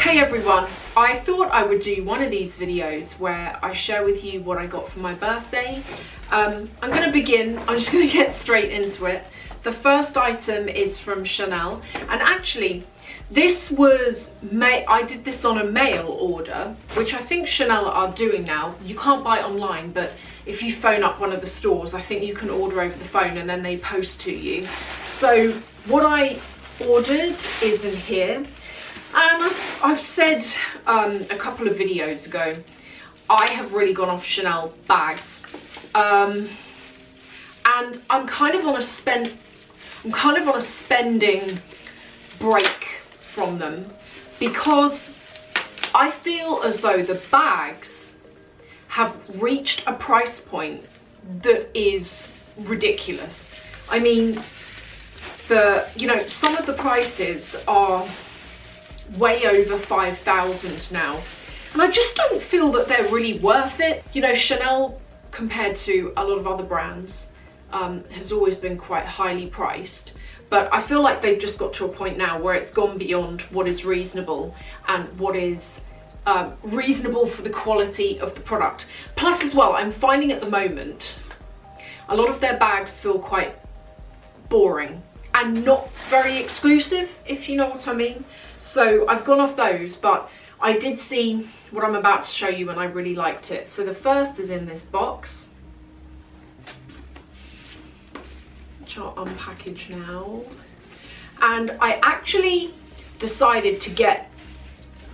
Hey everyone, I thought I would do one of these videos where I share with you what I got for my birthday. I'm going to begin, I'm just going to get straight into it. The first item is from Chanel, and actually this was, I did this on a mail order, which I think Chanel are doing now. You can't buy it online, but if you phone up one of the stores, I think you can order over the phone and then they post to you. So what I ordered is in here. And I've said a couple of videos ago, I have really gone off Chanel bags, and I'm kind of on a spending break from them, because I feel as though the bags have reached a price point that is ridiculous. I mean, some of the prices are way over 5,000 now, and I just don't feel that they're really worth it. You know, Chanel, compared to a lot of other brands, has always been quite highly priced, but I feel like they've just got to a point now where it's gone beyond what is reasonable and what is reasonable for the quality of the product. Plus as well, I'm finding at the moment a lot of their bags feel quite boring and not very exclusive, if you know what I mean. So I've gone off those, but I did see what I'm about to show you and I really liked it. So the first is in this box, which I'll unpackage now. And I actually decided to get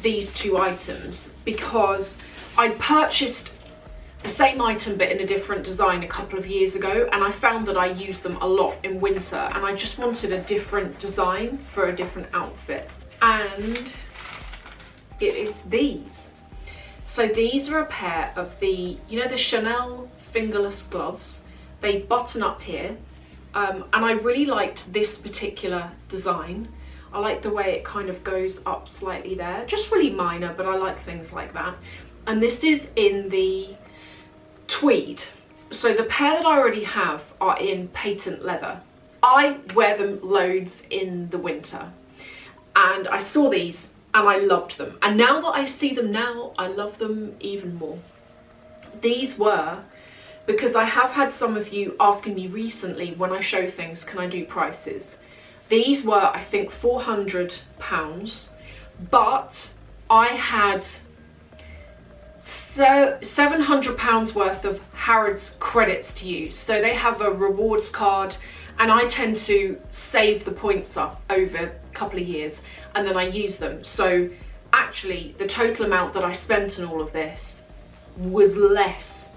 these two items because I purchased the same item but in a different design a couple of years ago, and I found that I use them a lot in winter, and I just wanted a different design for a different outfit. And it is these. So these are a pair of the Chanel fingerless gloves. They button up here, and I really liked this particular design. I like the way it kind of goes up slightly there, just really minor, but I like things like that. And this is in the tweed. So the pair that I already have are in patent leather. I wear them loads in the winter, and I saw these and I loved them, and now that I see them now, I love them even more. These were, because I have had some of you asking me recently when I show things, can I do prices? These were, I think, £400, but I had £700 worth of Harrods credits to use. So they have a rewards card, and I tend to save the points up over a couple of years and then I use them. So actually the total amount that I spent on all of this was less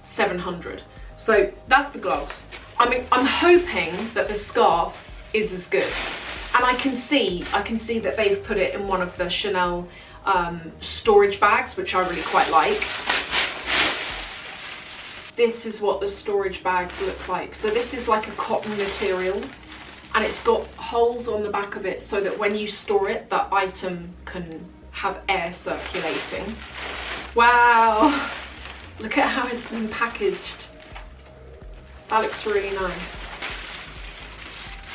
700. So that's the gloves. I mean, I'm hoping that the scarf is as good, and I can see that they've put it in one of the Chanel storage bags, which I really quite like. This is what the storage bags look like. So this is like a cotton material, and it's got holes on the back of it so that when you store it, the item can have air circulating. Wow, look at how it's been packaged. That looks really nice.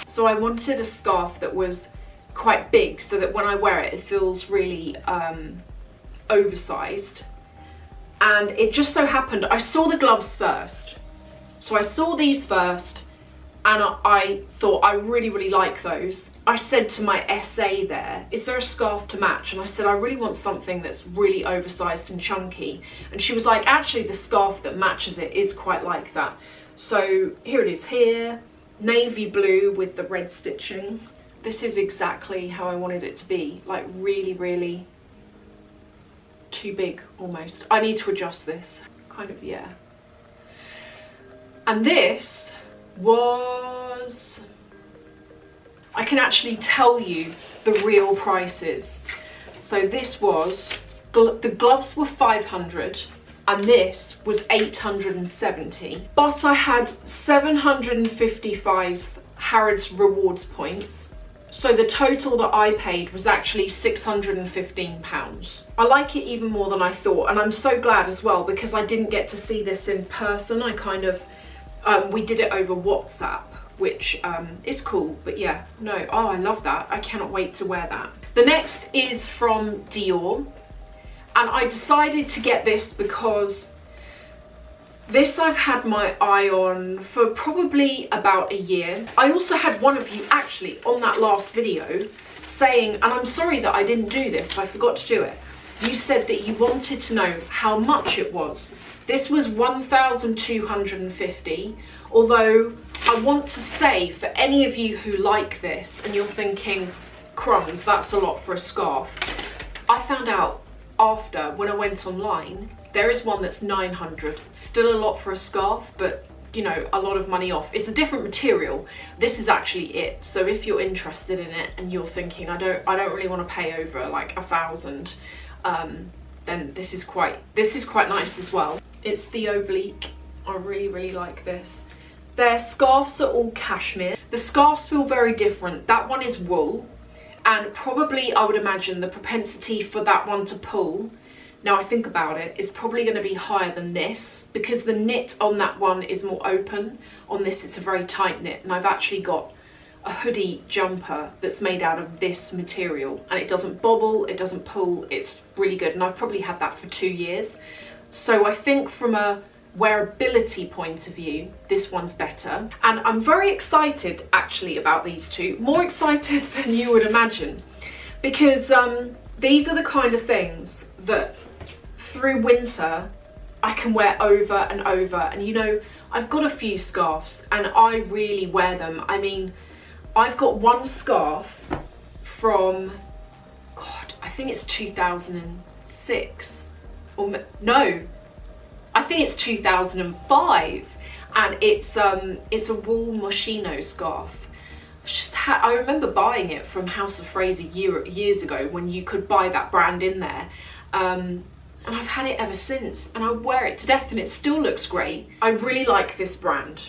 So I wanted a scarf that was quite big so that when I wear it, it feels really oversized. And it just so happened, I saw the gloves first. So I saw these first, and I thought I really, really like those. I said to my SA there, is there a scarf to match? And I said, I really want something that's really oversized and chunky. And she was like, actually the scarf that matches it is quite like that. So here it is here, navy blue with the red stitching. This is exactly how I wanted it to be, like really, really too big almost. I need to adjust this, kind of, yeah. And this was, I can actually tell you the real prices. So this was, the gloves were 500 and this was 870, but I had 755 Harrods rewards points. So the total that I paid was actually £615. I like it even more than I thought, and I'm so glad as well because I didn't get to see this in person. I kind of, we did it over WhatsApp, which is cool, but yeah, no, oh, I love that. I cannot wait to wear that. The next is from Dior, and I decided to get this because this I've had my eye on for probably about a year. I also had one of you actually on that last video saying, and I'm sorry that I didn't do this, I forgot to do it. You said that you wanted to know how much it was. This was 1,250, although I want to say for any of you who like this and you're thinking, crumbs, that's a lot for a scarf. I found out after, when I went online, there is one that's 900. Still a lot for a scarf, but you know, a lot of money off. It's a different material. This is actually it. So if you're interested in it and you're thinking, I don't really want to pay over like 1,000, then this is quite nice as well. It's the oblique. I really like this. Their scarves are all cashmere. The scarves feel very different. That one is wool, and probably I would imagine the propensity for that one to pull, now I think about it, is probably going to be higher than this, because the knit on that one is more open. On this it's a very tight knit, and I've actually got a hoodie jumper that's made out of this material, and it doesn't bobble, it doesn't pull, it's really good, and I've probably had that for 2 years. So I think from a wearability point of view, this one's better, and I'm very excited actually about these two, more excited than you would imagine, because these are the kind of things that through winter I can wear over and over. And you know, I've got a few scarves and I really wear them. I mean, I've got one scarf from, God, I think it's 2006, or no, I think it's 2005, and it's a wool moschino scarf. I remember buying it from House of Fraser years ago when you could buy that brand in there, and I've had it ever since, and I wear it to death and it still looks great. I really like this brand.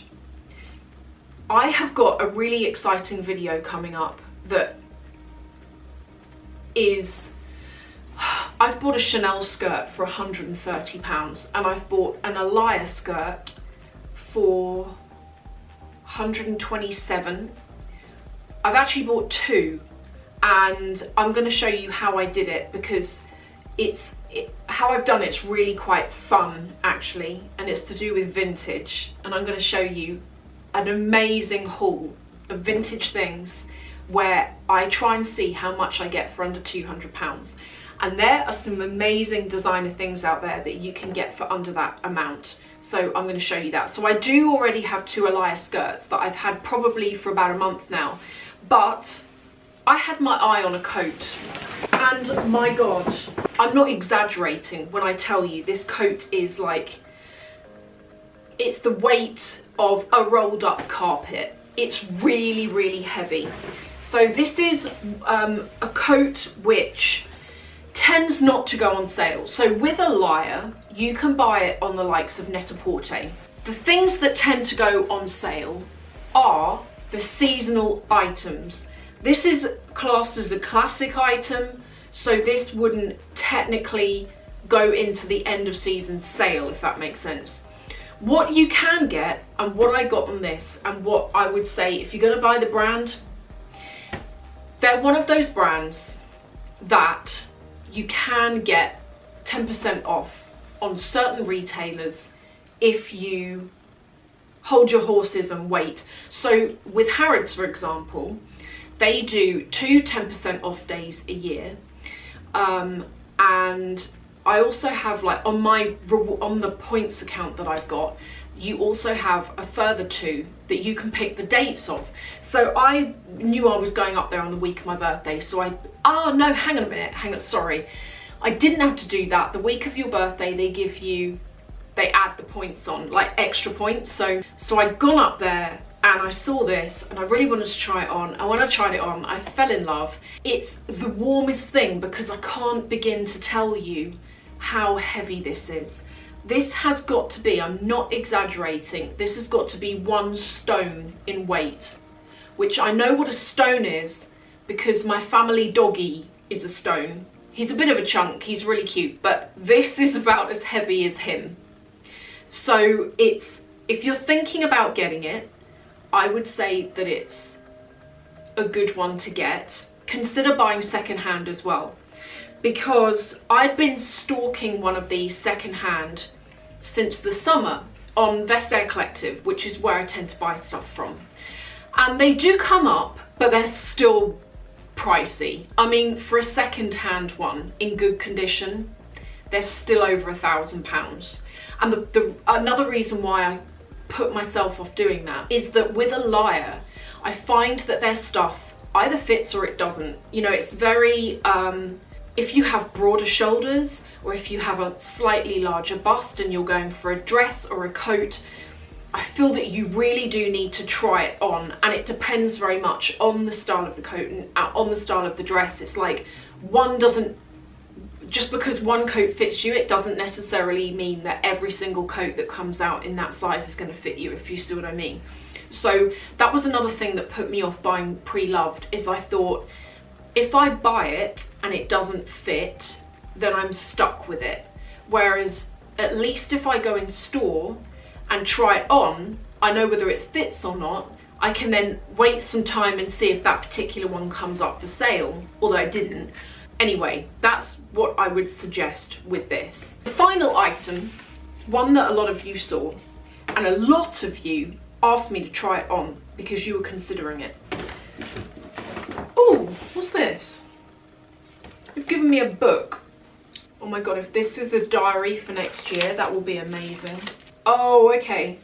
I have got a really exciting video coming up that is, I've bought a Chanel skirt for £130, and I've bought an Alaia skirt for 127. I've actually bought two, and I'm going to show you how I did it, because how I've done it's really quite fun actually, and it's to do with vintage, and I'm going to show you an amazing haul of vintage things where I try and see how much I get for under £200. And there are some amazing designer things out there that you can get for under that amount. So I'm going to show you that. So I do already have two Alaia skirts that I've had probably for about a month now. But I had my eye on a coat. And my God, I'm not exaggerating when I tell you this coat is like, it's the weight of a rolled up carpet. It's really heavy. So this is a coat which tends not to go on sale. So with Alaia, you can buy it on the likes of Net-a-Porter. The things that tend to go on sale are the seasonal items. This is classed as a classic item, so this wouldn't technically go into the end of season sale, if that makes sense. What you can get, and what I got on this, and what I would say if you're going to buy the brand, they're one of those brands that you can get 10% off on certain retailers if you hold your horses and wait. So with Harrods, for example, they do 2 10% off days a year, and I also have, like, on the points account that I've got, you also have a further 2 that you can pick the dates of. So I knew I was going up there on the week of my birthday, so oh no, hang on a minute, sorry. I didn't have to do that. The week of your birthday, they add the points on, like extra points. So I'd gone up there and I saw this and I really wanted to try it on. And when I tried it on, I fell in love. It's the warmest thing, because I can't begin to tell you how heavy this is. This has got to be, I'm not exaggerating, this has got to be 1 stone in weight, which I know what a stone is because my family doggy is a stone. He's a bit of a chunk, he's really cute, but this is about as heavy as him. So if you're thinking about getting it, I would say that it's a good one to get. consider buying secondhand as well, because I'd been stalking one of these secondhand since the summer on Vestiaire Collective, which is where I tend to buy stuff from. And they do come up, but they're still pricey. I mean, for a second-hand one in good condition, they're still over £1,000. And another reason why I put myself off doing that is that with Alaia, I find that their stuff either fits or it doesn't. You know, it's very, if you have broader shoulders, or if you have a slightly larger bust and you're going for a dress or a coat, I feel that you really do need to try it on, and it depends very much on the style of the coat and on the style of the dress. It's like just because one coat fits you, it doesn't necessarily mean that every single coat that comes out in that size is going to fit you, if you see what I mean. So that was another thing that put me off buying pre-loved, is I thought, if I buy it and it doesn't fit, then I'm stuck with it. Whereas at least if I go in store and try it on, I know whether it fits or not. I can then wait some time and see if that particular one comes up for sale, although I didn't. Anyway, that's what I would suggest with this. The final item is one that a lot of you saw, and a lot of you asked me to try it on because you were considering it. Oh, what's this? You've given me a book. Oh my god, if this is a diary for next year, that will be amazing. Oh, okay.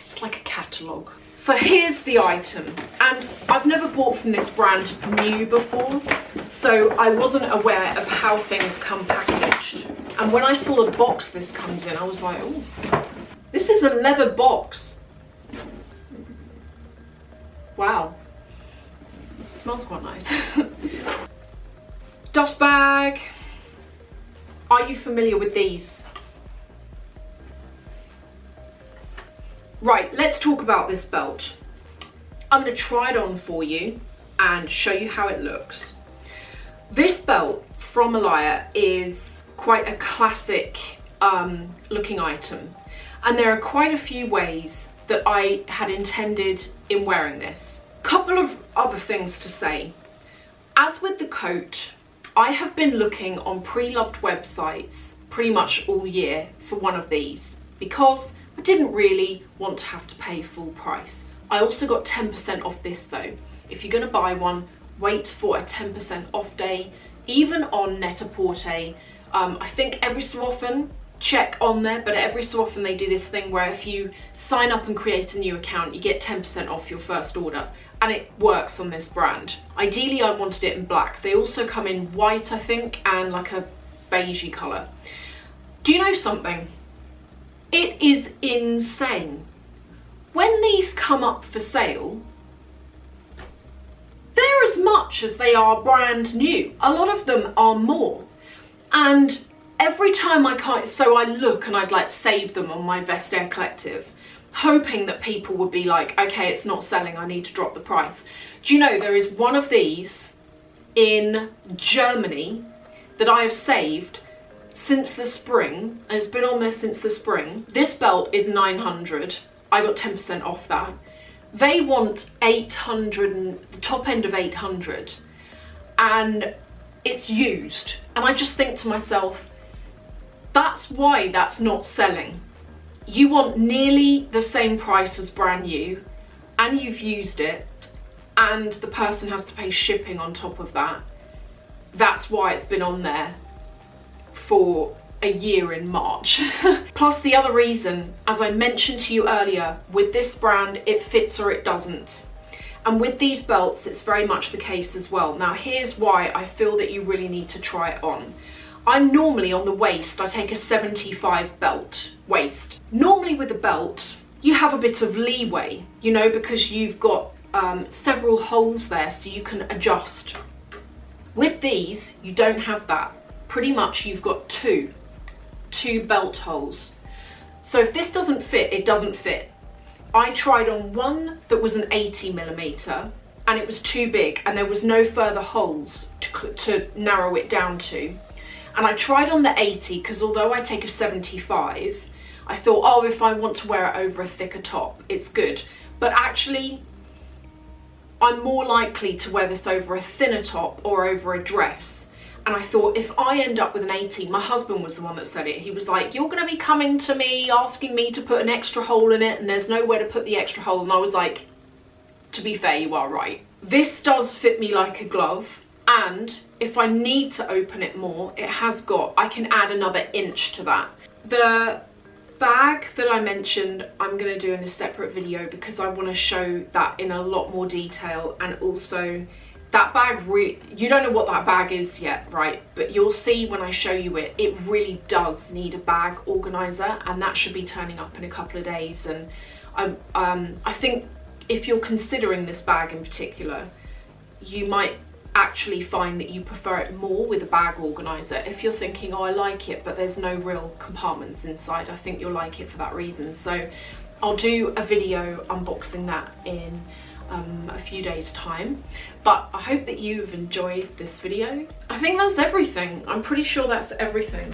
It's like a catalogue. So here's the item, and I've never bought from this brand new before, so I wasn't aware of how things come packaged. And when I saw the box this comes in, I was like, oh, this is a leather box. Wow. It smells quite nice. Dust bag. Are you familiar with these? Right, let's talk about this belt. I'm going to try it on for you and show you how it looks. This belt from Alaia is quite a classic looking item, and there are quite a few ways that I had intended in wearing this. Couple of other things to say. As with the coat, I have been looking on pre-loved websites pretty much all year for one of these, because I didn't really want to have to pay full price. I also got 10% off this though. If you're going to buy one, wait for a 10% off day, even on Net-a-Porter. I think every so often, check on there, but every so often they do this thing where if you sign up and create a new account, you get 10% off your first order, and it works on this brand. Ideally, I wanted it in black. They also come in white, I think, and like a beigey colour. Do you know something? It is insane. When these come up for sale, they're as much as they are brand new. A lot of them are more. And every time I look and I'd like save them on my Vestiaire Collective, hoping that people would be like, okay, it's not selling, I need to drop the price. Do you know there is one of these in Germany that I have saved since the spring, and it's been on there since the spring. This belt is 900. I got 10% off that. They want 800, and the top end of 800, and it's used. And I just think to myself, that's why that's not selling. You want nearly the same price as brand new, and you've used it, and the person has to pay shipping on top of that. That's why it's been on there for a year in March. Plus the other reason, as I mentioned to you earlier, with this brand, it fits or it doesn't. And with these belts, it's very much the case as well. Now here's why I feel that you really need to try it on. I'm normally on the waist, I take a 75 belt waist. Normally with a belt, you have a bit of leeway, you know, because you've got several holes there so you can adjust. With these, you don't have that. Pretty much you've got two belt holes. So if this doesn't fit, it doesn't fit. I tried on one that was an 80mm and it was too big and there was no further holes to narrow it down to. And I tried on the 80 because although I take a 75, I thought, oh, if I want to wear it over a thicker top, it's good. But actually, I'm more likely to wear this over a thinner top or over a dress. And I thought, if I end up with an 18, my husband was the one that said it. He was like, you're going to be coming to me asking me to put an extra hole in it and there's nowhere to put the extra hole. And I was like, to be fair, you are right. This does fit me like a glove. And if I need to open it more, I can add another inch to that. The bag that I mentioned, I'm going to do in a separate video because I want to show that in a lot more detail. And also that bag, really, you don't know what that bag is yet, right? But you'll see when I show you it, it really does need a bag organizer, and that should be turning up in a couple of days. And I think if you're considering this bag in particular, you might actually find that you prefer it more with a bag organizer. If you're thinking, oh, I like it, but there's no real compartments inside, I think you'll like it for that reason. So I'll do a video unboxing that in a few days time, but I hope that you've enjoyed this video. I think that's everything. I'm pretty sure that's everything.